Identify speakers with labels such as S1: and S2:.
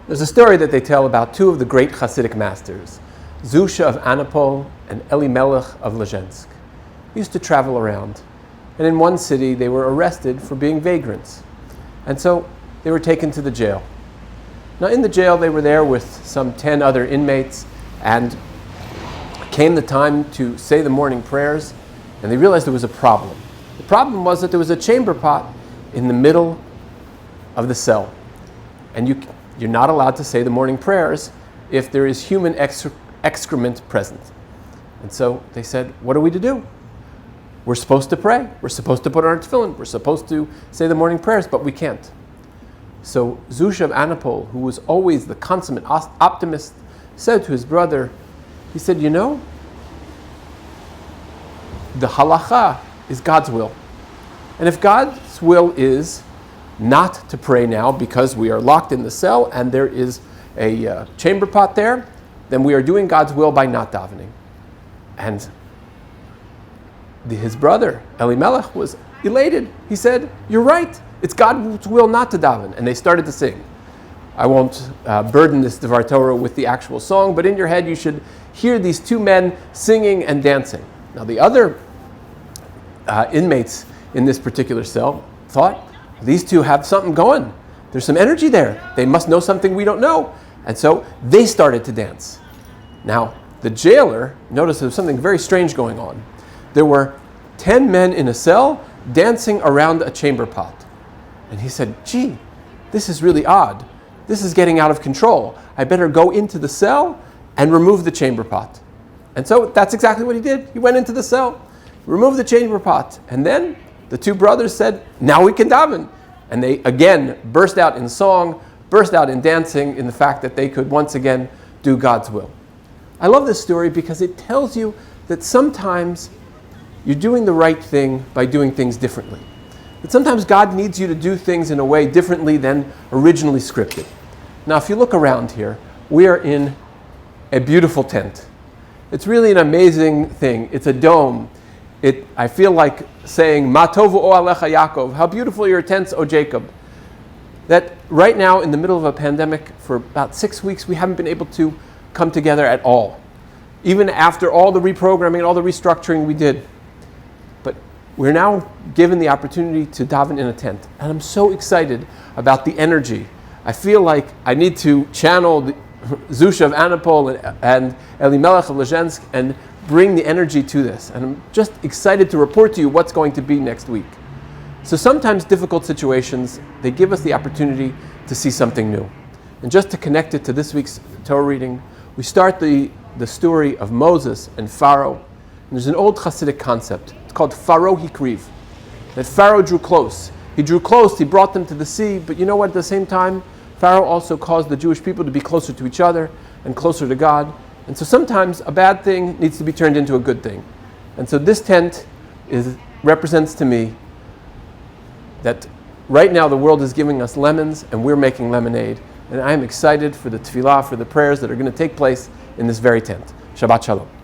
S1: There's a story that they tell about two of the great Hasidic masters, Zusha of Anapol and Elimelech of Lezhensk. They used to travel around, and in one city they were arrested for being vagrants. And so they were taken to the jail. Now in the jail they were there with some 10 other inmates, and came the time to say the morning prayers, and they realized there was a problem. The problem was that there was a chamber pot in the middle of the cell, and you're not allowed to say the morning prayers if there is human excrement present. And so they said, what are we to do? We're supposed to pray. We're supposed to put on our tefillin. We're supposed to say the morning prayers, but we can't. So Zusha of Anapol, who was always the consummate optimist, said to his brother, he said, you know, the halacha is God's will. And if God's will is not to pray now because we are locked in the cell and there is a chamber pot there, then we are doing God's will by not davening. And his brother, Elimelech, was elated. He said, you're right, it's God's will not to daven. And they started to sing. I won't burden this Devar Torah with the actual song, but in your head you should hear these two men singing and dancing. Now the other inmates in this particular cell thought, these two have something going. There's some energy there. They must know something we don't know. And so they started to dance. Now, the jailer noticed there was something very strange going on. There were 10 men in a cell dancing around a chamber pot. And he said, gee, this is really odd. This is getting out of control. I better go into the cell and remove the chamber pot. And so that's exactly what he did. He went into the cell, removed the chamber pot, and then the two brothers said, now we can daven. And they again burst out in song, burst out in dancing in the fact that they could once again do God's will. I love this story because it tells you that sometimes you're doing the right thing by doing things differently. That sometimes God needs you to do things in a way differently than originally scripted. Now, if you look around here, we are in a beautiful tent. It's really an amazing thing. It's a dome. I feel like saying, Ma tovu o alecha Yaakov, how beautiful are your tents, O Jacob. That right now, in the middle of a pandemic, for about 6 weeks, we haven't been able to come together at all. Even after all the reprogramming and all the restructuring we did. But we're now given the opportunity to daven in a tent. And I'm so excited about the energy. I feel like I need to channel the Zusha of Anapol and Elimelech of Lezhensk and bring the energy to this. And I'm just excited to report to you what's going to be next week. So sometimes difficult situations, they give us the opportunity to see something new. And just to connect it to this week's Torah reading, we start the story of Moses and Pharaoh. And there's an old Hasidic concept. It's called Pharaoh Hikriv. That Pharaoh drew close. He drew close, he brought them to the sea, but you know what, at the same time, Pharaoh also caused the Jewish people to be closer to each other and closer to God. And so sometimes a bad thing needs to be turned into a good thing. And so this tent represents to me that right now the world is giving us lemons and we're making lemonade. And I am excited for the tefillah, for the prayers that are going to take place in this very tent. Shabbat Shalom.